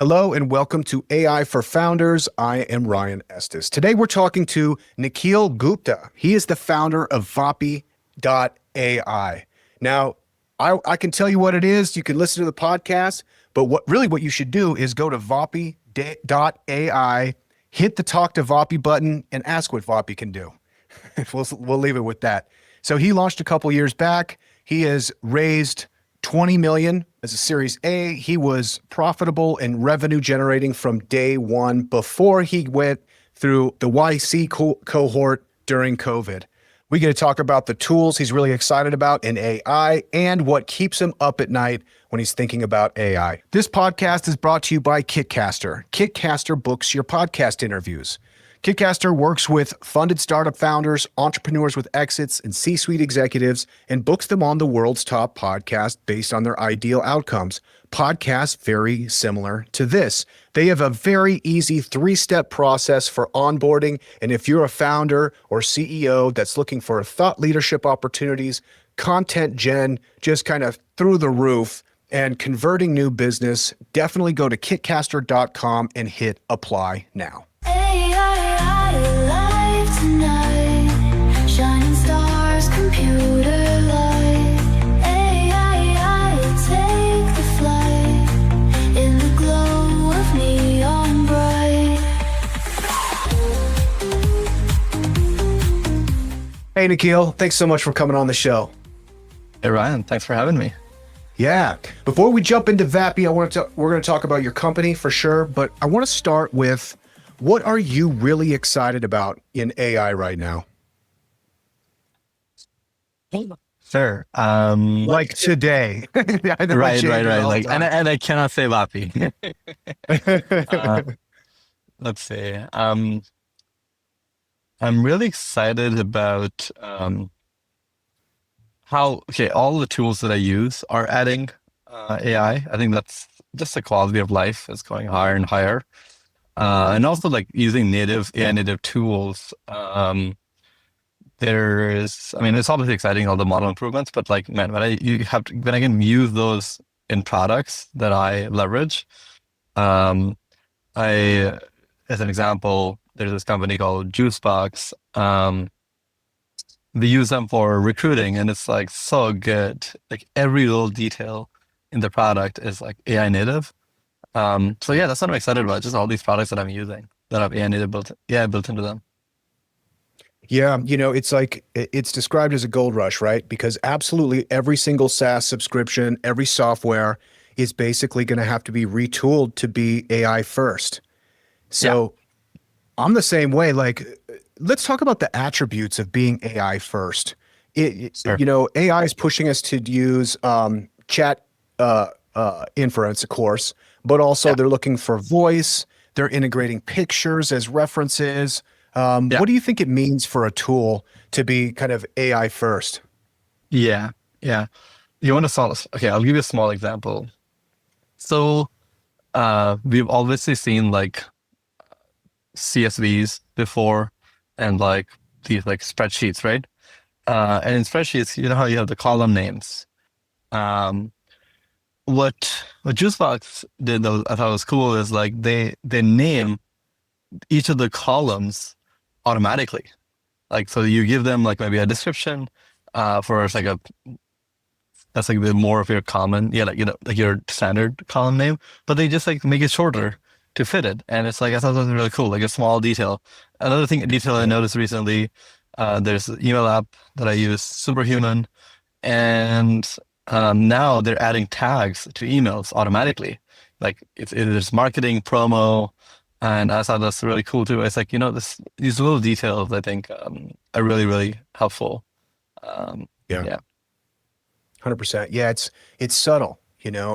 Hello and welcome to AI for Founders. I am Ryan Estes. Today we're talking to Nikhil Gupta. He is the founder of Vapi.ai. Now, I can tell you what it is. You can listen to the podcast, but what you should do is go to Vapi.ai, hit the talk to Vapi button, and ask what Vapi can do. We'll leave it with that. So he launched a couple years back. He has raised 20 million as a Series A. He was profitable and revenue generating from day one before he went through the YC cohort during COVID. We get to talk about the tools he's really excited about in AI and what keeps him up at night when he's thinking about AI. This podcast is brought to you by Kitcaster. Kitcaster books your podcast interviews. Kitcaster works with funded startup founders, entrepreneurs with exits, and C-suite executives, and books them on the world's top podcast based on their ideal outcomes. Podcasts very similar to this. They have a very easy 3-step process for onboarding, and if you're a founder or CEO that's looking for thought leadership opportunities, content gen just kind of through the roof, and converting new business, definitely go to kitcaster.com and hit apply now. Shining stars, computer light. AI, take the flight in the glow of neon bright. Hey, Nikhil, thanks so much for coming on the show. Hey Ryan, thanks for having me. Yeah. Before we jump into Vapi, we're going to talk about your company for sure, but I want to start with, what are you really excited about in AI right now? Sure. Like today. Right. Like, and I cannot say Vapi. Let's see. I'm really excited about how all the tools that I use are adding AI. I think that's just the quality of life is going higher and higher. And also like using AI native tools. It's obviously exciting, all the model improvements, but like, man, when I can use those in products that I leverage, as an example, there's this company called JuiceBox. They use them for recruiting, and it's like so good. Like every little detail in the product is like AI native. So yeah, that's what I'm excited about. Just all these products that I'm using that have AI native built into them. Yeah, it's like, it's described as a gold rush, right? Because absolutely every single SaaS subscription, every software is basically going to have to be retooled to be AI first. So I'm the same way. Like, let's talk about the attributes of being AI first. Sure. AI is pushing us to use chat inference, of course, but also they're looking for voice. They're integrating pictures as references. What do you think it means for a tool to be kind of AI first? Yeah. You want to solve? Okay, I'll give you a small example. So, we've obviously seen like CSVs before, and like these like spreadsheets, right? And in spreadsheets, you know how you have the column names. What JuiceBox did that I thought was cool is like they name each of the columns automatically. Like, so you give them like maybe a description for like that's like the more of your common, like your standard column name, but they just like make it shorter to fit it. And it's like, I thought that was really cool, like a small detail. Another detail I noticed recently, there's an email app that I use, Superhuman, and now they're adding tags to emails automatically. Like there's marketing, promo, and I thought that's really cool too. It's like, these little details I think are really, really helpful. Yeah. 100%. Yeah, it's subtle,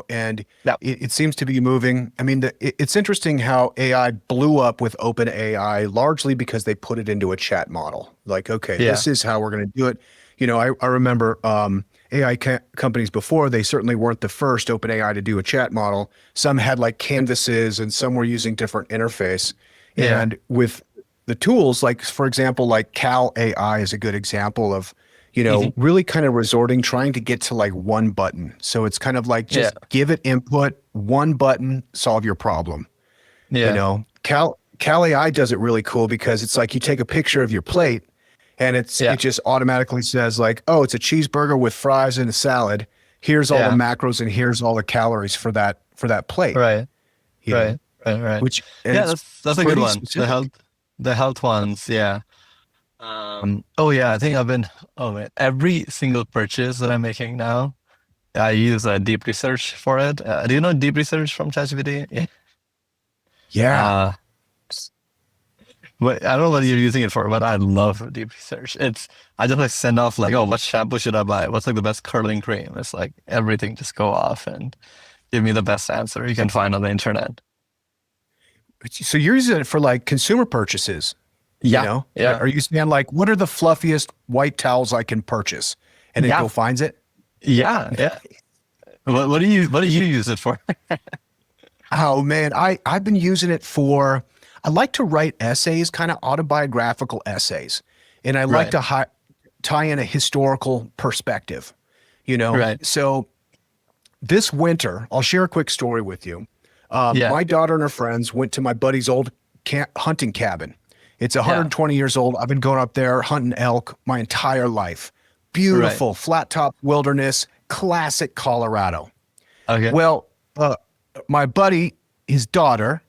and it seems to be moving. I mean, it's interesting how AI blew up with OpenAI, largely because they put it into a chat model. Like, okay, this is how we're going to do it. I remember AI companies before, they certainly weren't the first OpenAI to do a chat model. Some had like canvases and some were using different interface. And with the tools, like, for example, like Cal AI is a good example of, Mhm. really kind of trying to get to like one button. So it's kind of like Yeah. just give it input, one button, solve your problem. Yeah. Cal AI does it really cool because it's like you take a picture of your plate and Yeah. it just automatically says like, oh, it's a cheeseburger with fries and a salad. Here's all the Yeah. macros and here's all the calories for that plate, Right. you know, Right. Right. Right. which and Yeah, it's that's a good pretty one. specific. The health ones. Yeah. Oh yeah, I think I've been. Oh man, every single purchase that I'm making now, I use a deep research for it. Do you know deep research from ChatGPT? Yeah. Yeah. Uh, but I don't know what you're using it for, but I love deep research. I just like send off like, oh, what shampoo should I buy? What's like the best curling cream? It's like everything just go off and give me the best answer you can find on the internet. So you're using it for like consumer purchases, you Yeah, know? yeah, Are you saying like, what are the fluffiest white towels I can purchase? And it yeah, go finds it? yeah, yeah. What do you use it for? Oh man, I've been using it for I like to write essays, kind of autobiographical essays. And I like Right, to tie in a historical perspective, you know? right. So this winter, I'll share a quick story with you. Yeah, My daughter and her friends went to my buddy's old hunting cabin. It's yeah. 120 years old. I've been going up there hunting elk my entire life. Right. Beautiful flat top wilderness, classic Colorado. Okay. Well, my buddy, his daughter,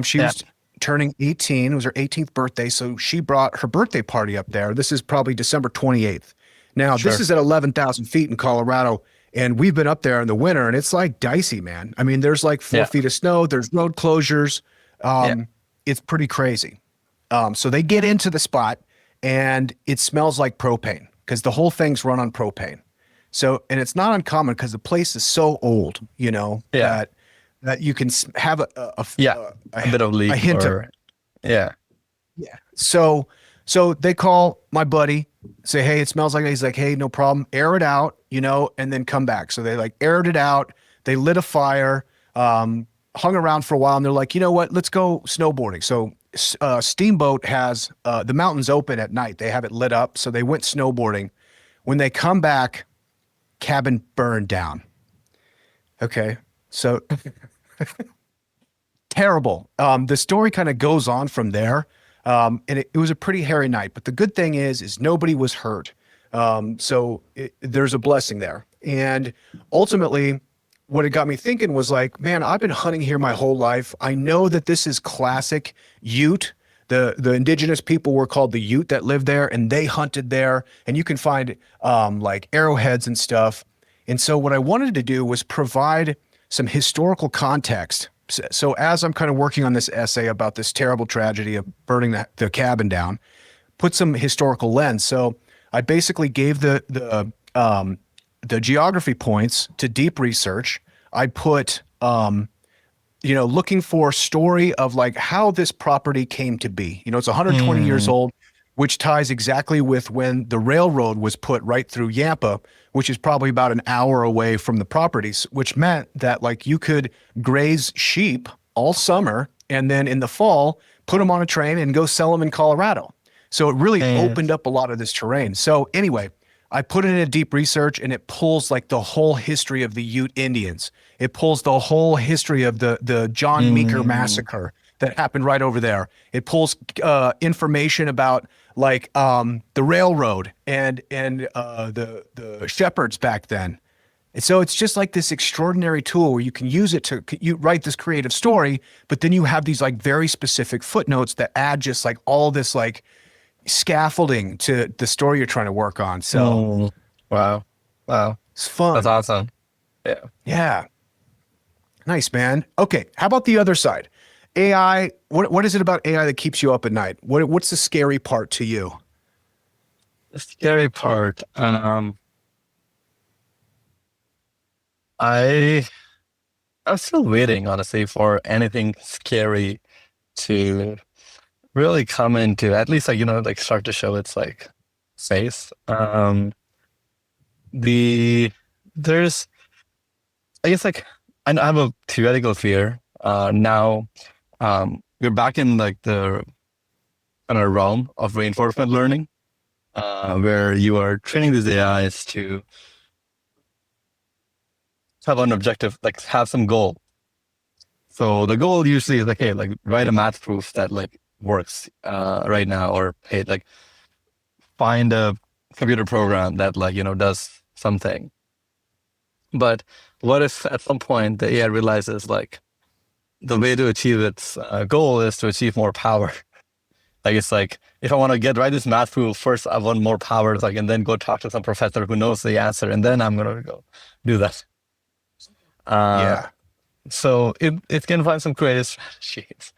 she Yeah. was turning 18. It was her 18th birthday. So she brought her birthday party up there. This is probably December 28th. Now, this Sure. is at 11,000 feet in Colorado. And we've been up there in the winter and it's like dicey, man. I mean, there's like 4 feet of snow, there's road closures. Yeah. It's pretty crazy. So they get into the spot and it smells like propane because the whole thing's run on propane. So, and it's not uncommon because the place is so old, Yeah. that you can have Yeah. A bit of a leak hint of, or yeah. yeah. So they call my buddy, say, hey, it smells like that. He's like, hey, no problem. Air it out, and then come back. So they like aired it out. They lit a fire, hung around for a while, and they're like, you know what? Let's go snowboarding. So Steamboat has the mountains open at night. They have it lit up. So they went snowboarding. When they come back, cabin burned down. Okay. So terrible. The story kind of goes on from there. And it was a pretty hairy night, but the good thing is nobody was hurt. There's a blessing there. And ultimately, what it got me thinking was like, man, I've been hunting here my whole life. I know that this is classic Ute. The indigenous people were called the Ute that lived there, and they hunted there. And you can find like arrowheads and stuff. And so what I wanted to do was provide some historical context. So as I'm kind of working on this essay about this terrible tragedy of burning the cabin down, put some historical lens. So I basically gave the geography points to deep research. I put looking for story of like how this property came to be. It's 120 years old, which ties exactly with when the railroad was put right through Yampa, which is probably about an hour away from the properties, which meant that like you could graze sheep all summer and then in the fall put them on a train and go sell them in Colorado. So it really And opened up a lot of this terrain. So anyway, I put it in a deep research and it pulls like the whole history of the Ute Indians. It pulls the whole history of the John Meeker massacre that happened right over there. It pulls information about like the railroad and the shepherds back then. And so it's just like this extraordinary tool where you can use it to you write this creative story, but then you have these like very specific footnotes that add just like all this like scaffolding to the story you're trying to work on. So wow. Wow. it's That's fun. awesome. Yeah. Yeah. Nice, man. Okay. How about the other side? AI, what is it about AI that keeps you up at night? What's the scary part to you? The scary part. I I'm still waiting, honestly, for anything scary to really come into at least like, like start to show its like face. The there's I guess like I have a theoretical fear. Now we're back in like the kind of realm of reinforcement learning. where you are training these AIs to have an objective, like have some goal. So the goal usually is like, hey, like write a math proof that like works right now, or hey, like find a computer program that like, does something. But what if at some point the AI realizes like the way to achieve its goal is to achieve more power? Like it's like, if I want to write this math proof, first I want more power, like, and then go talk to some professor who knows the answer, and then I'm gonna go do that. Uh, Yeah. so it can find some creative strategies.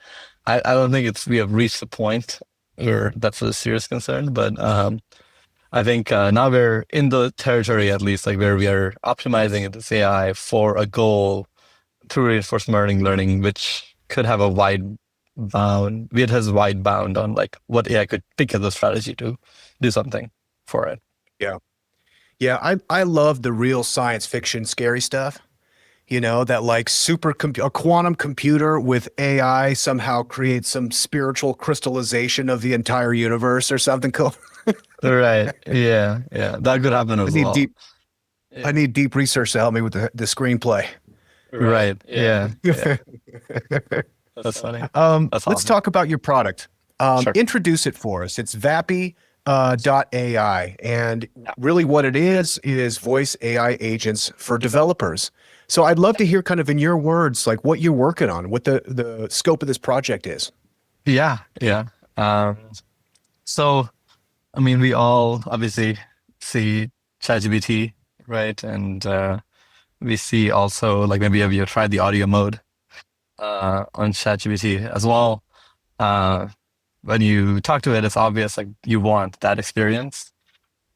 I don't think we have reached the point where that's a serious concern, but I think now we're in the territory, at least, like where we are optimizing this AI for a goal through reinforcement learning, which could have a wide bound. It has wide bound on like what AI could pick as a strategy to do something for it. Yeah. Yeah. I love the real science fiction scary stuff. That like a quantum computer with AI somehow creates some spiritual crystallization of the entire universe or something cool. Right. Yeah. Yeah. That could happen I as need well. deep I Yeah. need deep research to help me with the screenplay. Right. Yeah. Yeah. That's funny. That's Let's awesome. talk about your product. Sure. Introduce it for us. It's Vapi .ai, and Yeah. really what it is voice AI agents for developers. So I'd love to hear kind of in your words, like what you're working on, what the scope of this project is. Yeah. Yeah. Um, so, I mean, we all obviously see ChatGPT, right? And we see also, like, maybe have you tried the audio mode on ChatGPT as well? Uh, when you talk to it, it's obvious like you want that experience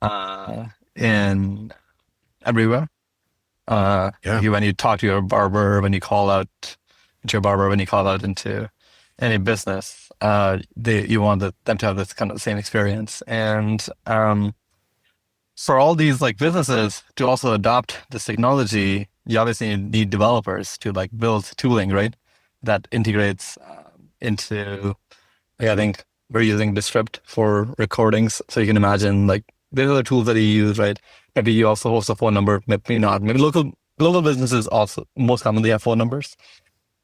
uh, in everywhere. Yeah. When you talk to your barber, when you call out into your barber, when you call out into any business, you want them to have this kind of same experience. And for all these like businesses to also adopt this technology, you obviously need developers to like build tooling, right? That integrates into, like, I think we're using Descript for recordings. So you can imagine like these are the tools that you use, right? Maybe you also host a phone number, maybe not. Maybe local businesses also most commonly have phone numbers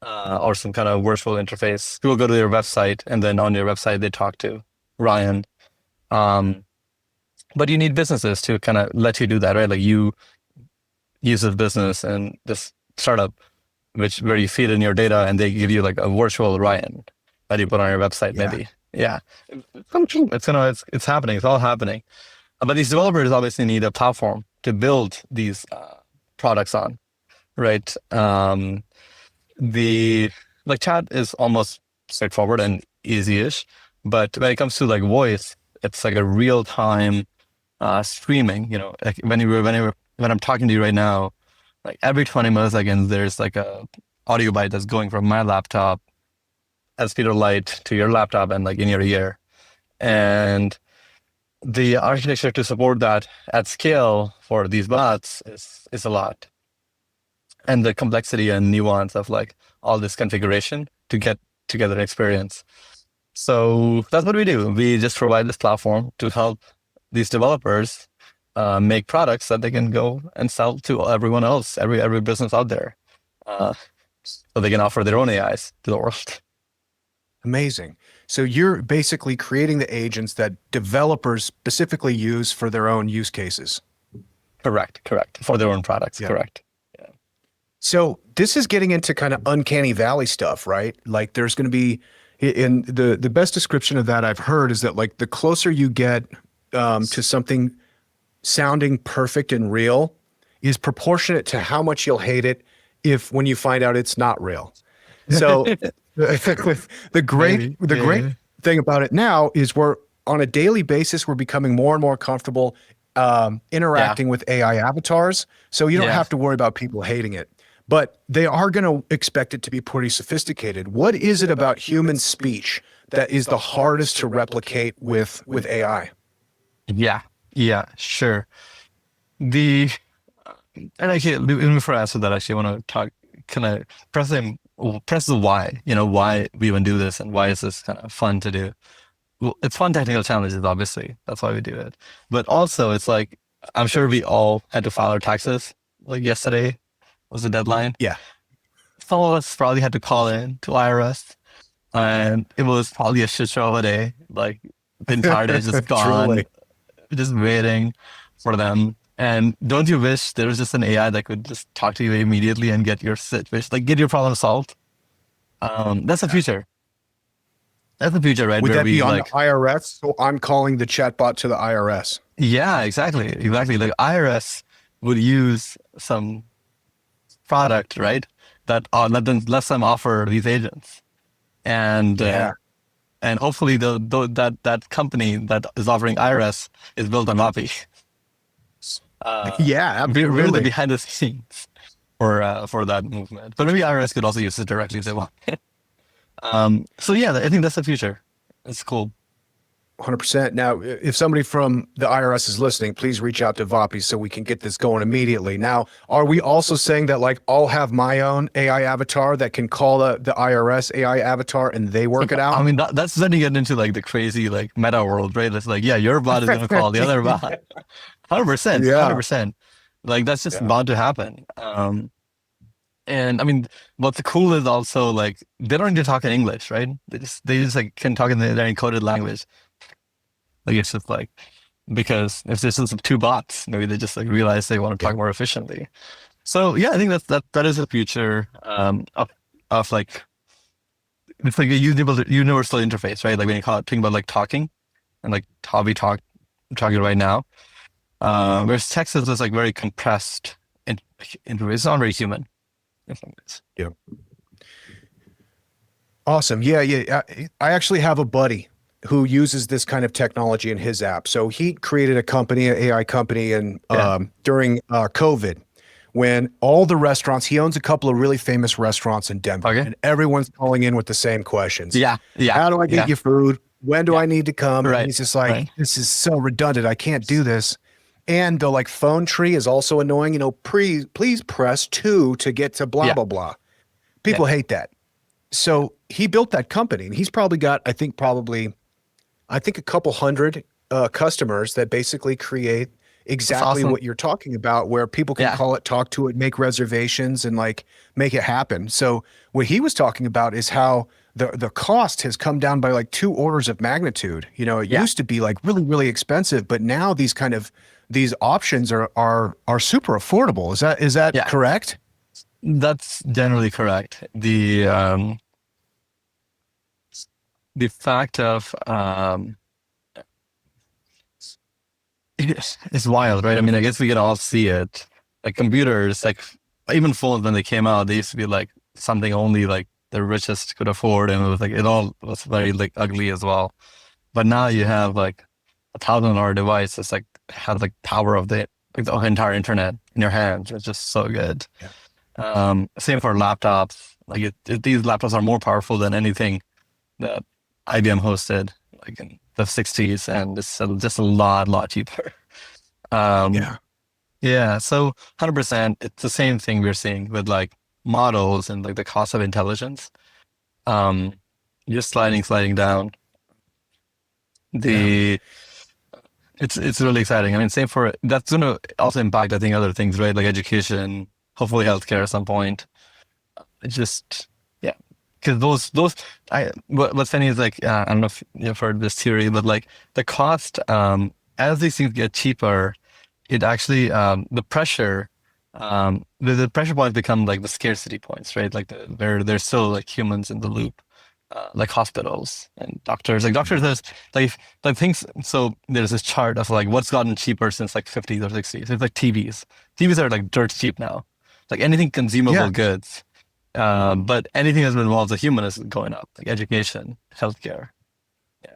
or some kind of virtual interface. People go to their website, and then on your website they talk to Ryan. Um, but you need businesses to kind of let you do that, right? Like you use this business and this startup, where you feed in your data, and they give you like a virtual Ryan that you put on your website, Yeah. maybe. Yeah, it's happening. It's all happening. But these developers obviously need a platform to build these products on, right? The like chat is almost straightforward and easy-ish, but when it comes to like voice, it's like a real time streaming. Like when I'm talking to you right now, like every 20 milliseconds, there's like a audio byte that's going from my laptop at speed of light to your laptop and like in your ear. And the architecture to support that at scale for these bots is a lot. And the complexity and nuance of like all this configuration to get together an experience. So that's what we do. We just provide this platform to help these developers make products that they can go and sell to everyone else, every business out there, so they can offer their own AIs to the world. Amazing. So you're basically creating the agents that developers specifically use for their own use cases. Correct. For their own products. Yeah. Correct. So this is getting into kind of uncanny valley stuff, right? Like there's going to be, in the best description of that I've heard is that like the closer you get to something sounding perfect and real is proportionate to how much you'll hate it when you find out it's not real. So the great thing about it now is we're on a daily basis, we're becoming more and more comfortable interacting with AI avatars. So you don't have to worry about people hating it, but they are going to expect it to be pretty sophisticated. What is it about human speech that is the hardest to replicate with AI? Yeah, sure. And actually, before I answer that, actually, I want to talk, kind of press the why, why we even do this and why is this kind of fun to do. well, it's fun technical challenges, obviously. That's why we do it. But also, it's like, I'm sure we all had to file our taxes. Like yesterday was the deadline. Yeah. Some of us probably had to call in to IRS, and it was probably a shit show of a day. Like the entire day is just gone, Truly. just waiting for them. And don't you wish there was just an AI that could just talk to you immediately and get your situation, like get your problem solved? That's the future. That's the future, right? Would Where that be we on the like, IRS? So I'm calling the chatbot to the IRS. yeah, exactly. Like IRS would use some product, right? That lets them offer these agents, and Yeah. hopefully that company that is offering IRS is built on Vapi. Yeah, We're the absolutely. behind the scenes for that movement, but maybe IRS could also use it directly if they want. So yeah, I think that's the future. It's cool. 100%. Now, if somebody from the IRS is listening, please reach out to Vapi so we can get this going immediately. Now, are we also saying that like I'll have my own AI avatar that can call the IRS AI avatar and they work it I out? mean, that's then you get into like the crazy like meta world, right? It's like, yeah, your bot is gonna call the other bot. 100%, Yeah. 100%. Like that's just bound to happen. And I mean, what's cool is also like they don't need to talk in English, right? They just like can talk in their encoded language. Like it's just like because if there's just two bots, maybe they just like realize they want to Yeah. talk more efficiently. So yeah, I think that is the future of like it's like a universal interface, right? Like when you think about like talking and like how we talking right now. Whereas text is just like very compressed interface. It's not very human in some ways. Yeah. Awesome. Yeah. Yeah. I actually have a buddy who uses this kind of technology in his app. So he created a company, an AI company, and Yeah. during COVID, when all the restaurants, he owns a couple of really famous restaurants in Denver, Okay. and everyone's calling in with the same questions. Yeah. Yeah. How do I Yeah. get you food? When do Yeah. I need to come? And Right. he's just like, Right. this is so redundant. I can't do this. And the like phone tree is also annoying. You know, please press 2 to get to blah, Yeah. blah, blah. Yeah. People hate that. So he built that company and he's probably got, I think a couple hundred customers that basically create exactly awesome. what you're talking about, where people can Yeah. call it, talk to it, make reservations, and like make it happen. So what he was talking about is how the cost has come down by like 2 orders of magnitude. You know, it Yeah. used to be like really, really expensive, but now these options are super affordable. Is that Yeah. correct? That's generally correct. The fact of it's wild, right? I mean, I guess we can all see it. Like computers, like even phones when they came out, they used to be like something only like the richest could afford, and it was like it all was very like ugly as well. But now you have like $1,000 device that's like has like power of the entire internet in your hands. It's just so good. Same for laptops. Like these laptops are more powerful than anything that IBM hosted, like in the 60s, and it's just a lot cheaper. Yeah. Yeah, so 100%, it's the same thing we're seeing with like models and like the cost of intelligence. Um, just sliding down. The It's really exciting. I mean, same for that's going to also impact, I think, other things, right? Like education, hopefully healthcare at some point. It's just yeah, because what's funny is like I don't know if you've heard this theory, but like the cost as these things get cheaper, it actually the pressure points become like the scarcity points, right? Like where there's still like humans in the loop, like hospitals and doctors. Like doctors, there's like things. So there's this chart of like what's gotten cheaper since like 50s or 60s. It's like TVs. TVs are like dirt cheap now. Like anything consumable Yeah. goods. But anything that involves a human is going up, like education, healthcare. Yeah.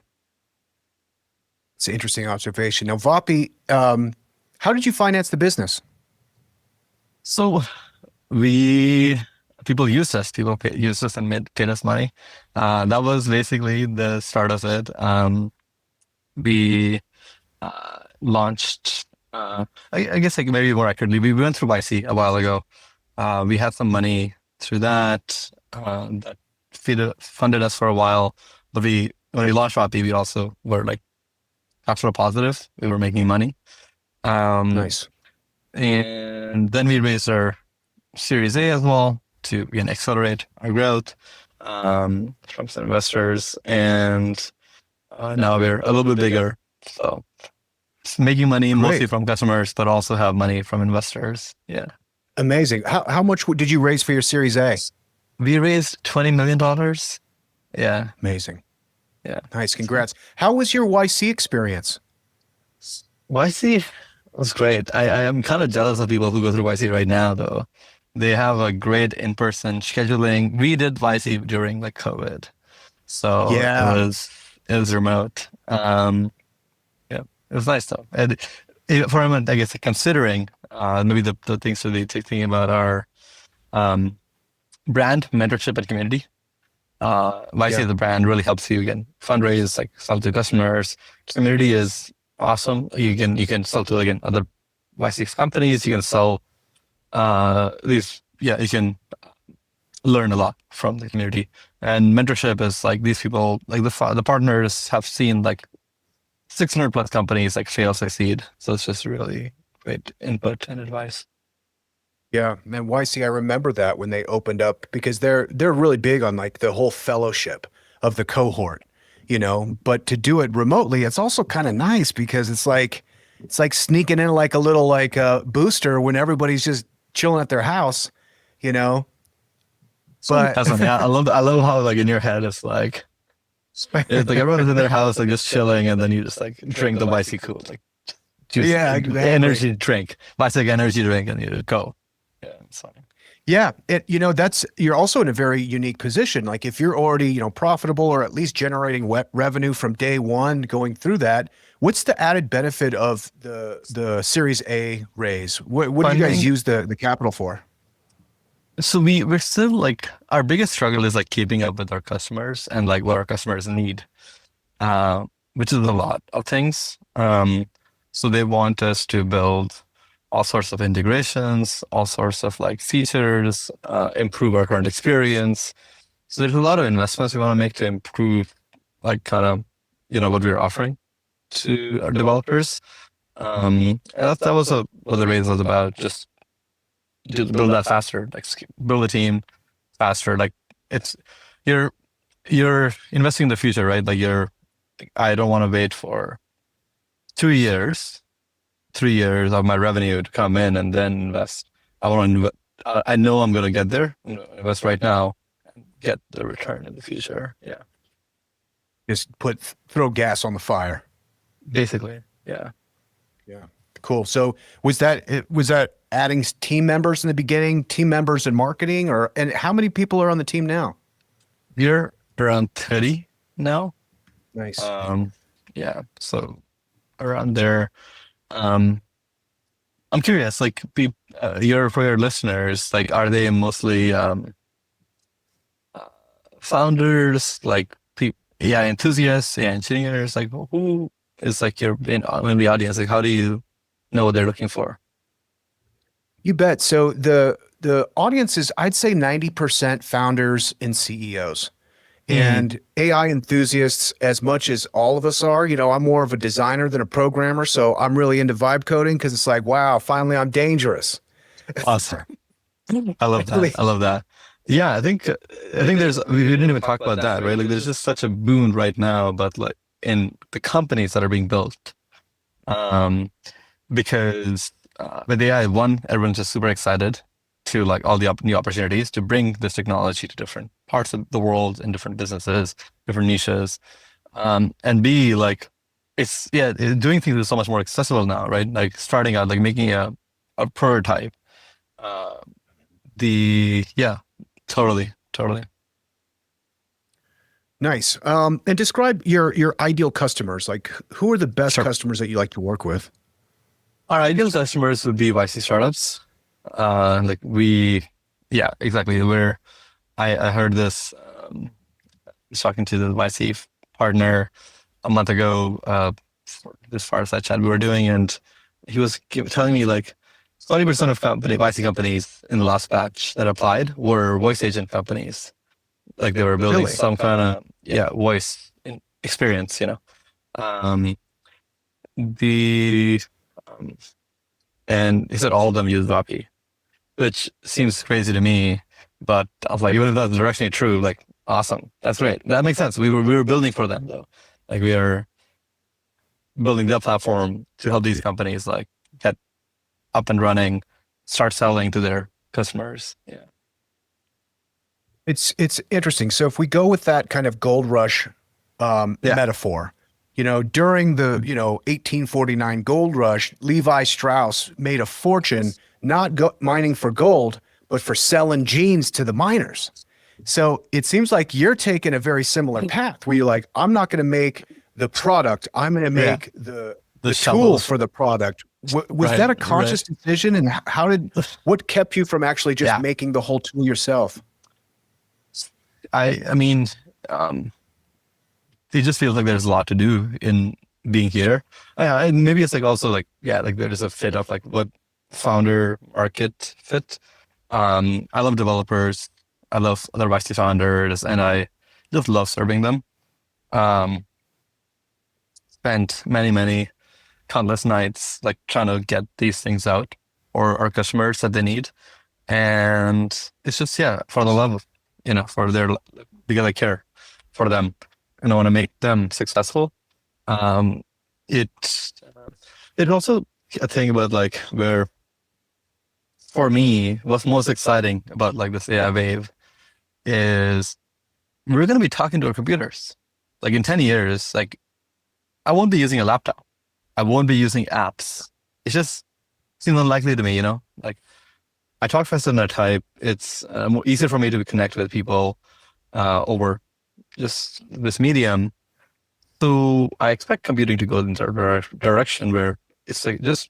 It's an interesting observation. Now, Vapi, how did you finance the business? So we people used us. Used us and paid us money. That was basically the start of it. We launched. I guess like maybe more accurately, we went through YC a while ago. We had some money through that that funded us for a while, but we when we launched Vapi, we also were like cash flow positive. We were making money. Nice. And then we raised our Series A as well to again accelerate our growth from some investors, and now we're a little bit bigger. So it's making money mostly Great. from customers, but also have money from investors. Yeah, Amazing. How much did you raise for your Series A? we raised $20 million. Yeah, Amazing. yeah. Nice. Congrats. How was your YC experience? YC was great. I am kind of jealous of people who go through YC right now, though. They have a great in-person scheduling. We did YC during like COVID, so Yeah. it was remote. Yeah, it was nice though. And for a moment, I guess considering maybe the things to be thinking about are brand, mentorship, and community. YC Yeah. as a brand really helps you again fundraise, like sell to customers. Community is awesome. You can sell to again other YC companies. You can sell you can learn a lot from the community. And mentorship is like these people, like the partners have seen like 600 plus companies like fail, succeed. So it's just really great input and advice. Yeah, man, YC, I remember that when they opened up because they're really big on like the whole fellowship of the cohort, but to do it remotely, it's also kind of nice because it's like sneaking in like a little like booster when everybody's just chilling at their house, but That's funny. I love how like in your head it's like everyone's in their house like just chilling, and then you just like drink the YC cool like juice, Yeah, exactly. energy drink, YC energy drink, and you just go. Yeah, it's funny. Yeah, you're also in a very unique position. Like if you're already, profitable or at least generating revenue from day one going through that, what's the added benefit of the Series A raise? What do you guys use the capital for? So we're still like our biggest struggle is like keeping up with our customers and like what our customers need, which is a lot of things. So they want us to build all sorts of integrations, all sorts of like features, improve our current experience. So there's a lot of investments we want to make to improve like kind of, what we're offering to our developers. And that was what the raise was about, just to build that faster, like build a team faster. Like it's, you're investing in the future, right? Like I don't want to wait for 2 years, 3 years of my revenue to come in and then invest. I know I'm going to get there. I'm going to invest right now and get the return in the future. Yeah. Just throw gas on the fire. Basically. Yeah. Yeah. Cool. So was that adding team members in the beginning, team members in marketing, and how many people are on the team now? We're around 30 now. Nice. Yeah. So around there. I'm curious, like, for your listeners, like, are they mostly founders, like AI enthusiasts, AI engineers? Like, who is like in the audience? Like, how do you know what they're looking for? You bet. So the audience is, I'd say 90% founders and CEOs. And AI enthusiasts, as much as all of us are, I'm more of a designer than a programmer. So I'm really into vibe coding because it's like, wow, finally I'm dangerous. Awesome. I love that. I love that. Yeah, I think we didn't even talk about that, right? Like there's just such a boom right now, but like in the companies that are being built, because with AI, everyone's just super excited to like all the new opportunities to bring this technology to different parts of the world and different businesses, different niches. And B, like doing things is so much more accessible now, right? Like starting out, like making a prototype. Totally. Nice. And describe your ideal customers. Like who are the best customers that you like to work with? Our ideal customers would be YC startups. Exactly. I heard this, I was talking to the YC partner a month ago, for this fireside chat we were doing, and he was telling me like 20% of YC companies in the last batch that applied were voice agent companies. Like they were building some kind of voice experience, you know. Um, the um, and he said all of them use Vapi, which seems crazy to me, but I was like, even if that's directionally true, like awesome, that's great. That makes sense. We were building for them though, like we are building the platform to help these companies like get up and running, start selling to their customers. Yeah. It's interesting. So if we go with that kind of gold rush Yeah. metaphor, during the 1849 gold rush, Levi Strauss made a fortune not mining for gold, but for selling jeans to the miners. So it seems like you're taking a very similar path where you're like, I'm not going to make the product, I'm going to Yeah. make the tool shovels. for the product. Was Right, that a conscious decision? And what kept you from actually just Yeah. making the whole tool yourself? I mean, um, it just feels like there's a lot to do in being here. And maybe it's like also like, yeah, like there's a fit of like what founder market fit. I love developers. I love other YC founders, and I just love serving them. Um, Spent many countless nights like trying to get these things out or our customers that they need. And it's just, yeah, for the love of, for their, because I care for them and I want to make them successful. Um, it, it also a thing about like where, for me, what's most exciting about like this AI wave is we're going to be talking to our computers. Like in 10 years, like I won't be using a laptop. I won't be using apps. It's just seems unlikely to me, like I talk faster than I type. It's more easier for me to connect with people over just this medium. So I expect computing to go in a direction where it's like it's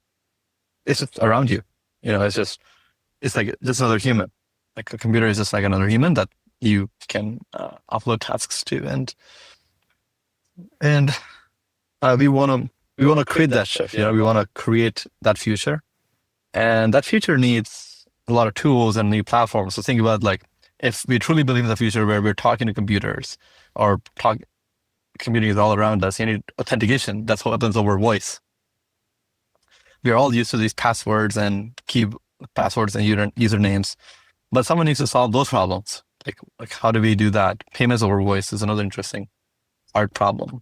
just around you. It's like just another human. Like a computer is just like another human that you can upload tasks to, and we want to create that shift. We want to create that future, and that future needs a lot of tools and new platforms. So think about like if we truly believe in the future where we're talking to computers or computing is all around us, you need authentication. That's what happens over voice. We are all used to these passwords and key passwords and usernames, but someone needs to solve those problems. Like how do we do that? Payments over voice is another interesting hard problem.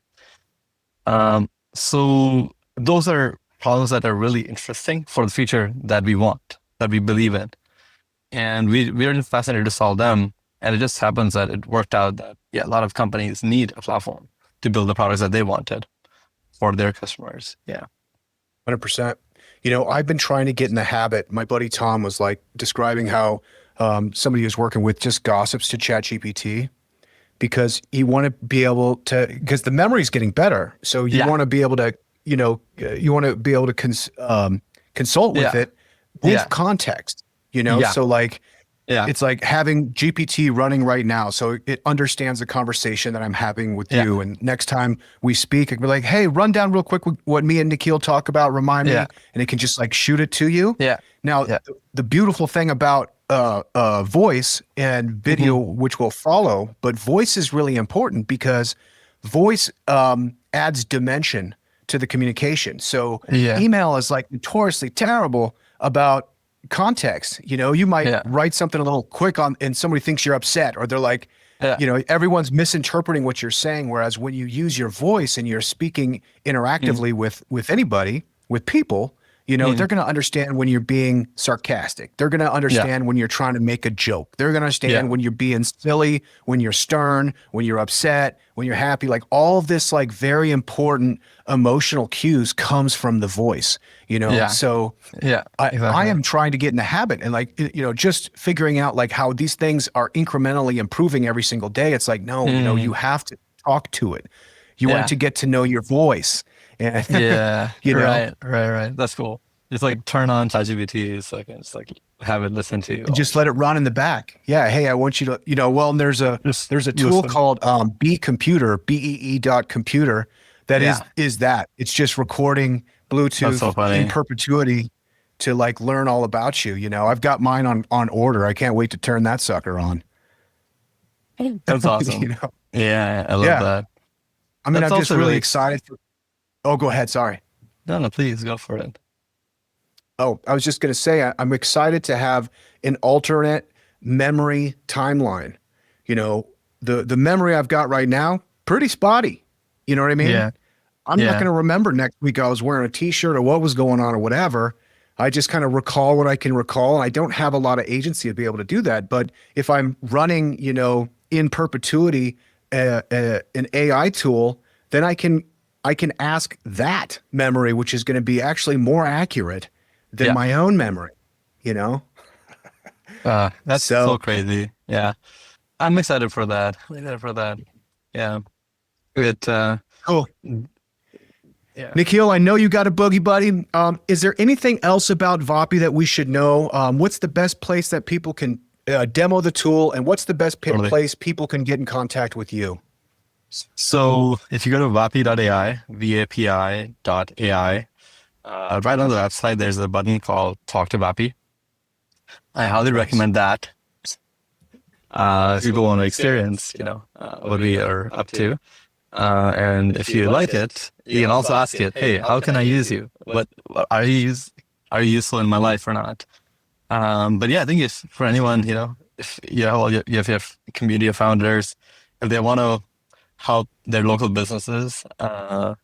So those are problems that are really interesting for the future that we want, that we believe in. And we are just fascinated to solve them. And it just happens that it worked out that, yeah, a lot of companies need a platform to build the products that they wanted for their customers. Yeah. 100%. I've been trying to get in the habit. My buddy Tom was like describing how somebody was working with just gossips to ChatGPT because you want to be able to, because the memory is getting better. So you want to be able to, you want to be able to consult with it with context, So like, it's like having GPT running right now. So it understands the conversation that I'm having with you. And next time we speak, it can be like, hey, run down real quick what me and Nikhil talk about, remind me. And it can just like shoot it to you. Now, the beautiful thing about voice and video, which will follow, but voice is really important because voice adds dimension to the communication. So email is like notoriously terrible about context. You might write something a little quick and somebody thinks you're upset, or they're like, everyone's misinterpreting what you're saying. Whereas when you use your voice and you're speaking interactively with anybody, with people, they're going to understand when you're being sarcastic. They're going to understand when you're trying to make a joke. They're going to understand when you're being silly, when you're stern, when you're upset, when you're happy. Like all of this, like very important emotional cues comes from the voice, So I am trying to get in the habit and like, just figuring out like how these things are incrementally improving every single day. It's like, no, you have to talk to it. You want to get to know your voice. Yeah. Right. That's cool. Just like turn on ChatGPT so I can just like have it listen to you. And just let it run in the back. Yeah. Hey, I want you to, and there's a tool called Computer, BEE.computer that is that. It's just recording Bluetooth in perpetuity to like learn all about you. I've got mine on order. I can't wait to turn that sucker on. That's awesome. Yeah, I love that. I mean, That's I'm just also really really excited. Oh, go ahead. Sorry. no, please go for it. Oh, I was just going to say, I'm excited to have an alternate memory timeline. You know, the memory I've got right now, pretty spotty. You know what I mean? Yeah, I'm not yeah, going to remember next week I was wearing a t-shirt or what was going on or whatever. I just kind of recall what I can recall. And I don't have a lot of agency to be able to do that. But if I'm running, in perpetuity, an AI tool, then I can ask that memory, which is going to be actually more accurate than yeah. my own memory, you know? That's so So crazy. Yeah, I'm excited for that. I'm excited for that. Yeah, it. cool. Yeah. Nikhil, I know you got a boogie buddy. Is there anything else about Vapi that we should know? What's the best place that people can demo the tool, and what's the best Totally. place people can get in contact with you? So if you go to Vapi.ai, VAPI.ai, right on the website, there's a button called Talk to Vapi. I highly Nice. recommend that. If people want to experience, what we are up to. And if you like it, you can also ask it, hey, how can I use you? What are you useful in my life or not? But yeah, I think if for anyone, if you have your community of founders, if they want to help their local businesses, sell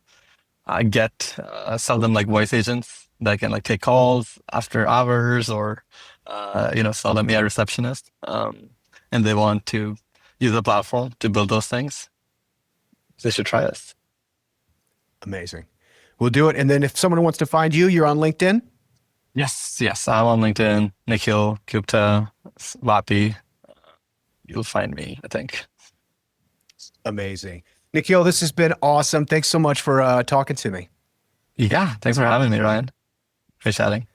them like voice agents that can like take calls after hours or, sell them AI receptionist. And they want to use the platform to build those things, they should try us. Amazing. We'll do it. And then if someone wants to find you, you're on LinkedIn? Yes, I'm on LinkedIn, Nikhil Gupta, Vapi. You'll find me, I think. Amazing. Nikhil, this has been awesome. Thanks so much for talking to me. Yeah, thanks for having me, Ryan. Great chatting.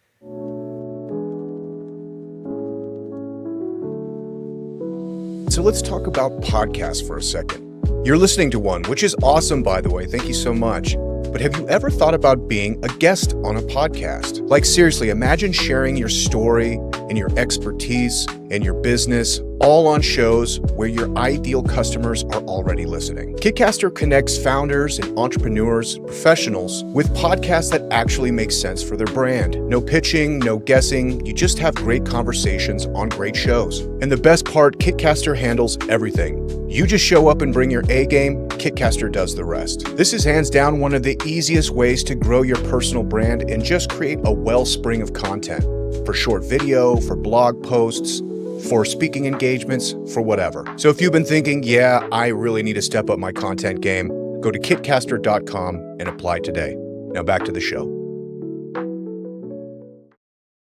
So let's talk about podcasts for a second. You're listening to one, which is awesome, by the way. Thank you so much. But have you ever thought about being a guest on a podcast? Like, seriously, imagine sharing your story and your expertise and your business all on shows where your ideal customers are already listening. Kitcaster connects founders and entrepreneurs, professionals, with podcasts that actually make sense for their brand. No pitching, no guessing. You just have great conversations on great shows. And the best part, Kitcaster handles everything. You just show up and bring your A game, Kitcaster does the rest. This is hands down one of the easiest ways to grow your personal brand and just create a wellspring of content for short video, for blog posts, for speaking engagements, for whatever. So if you've been thinking, yeah, I really need to step up my content game, go to kitcaster.com and apply today. Now back to the show.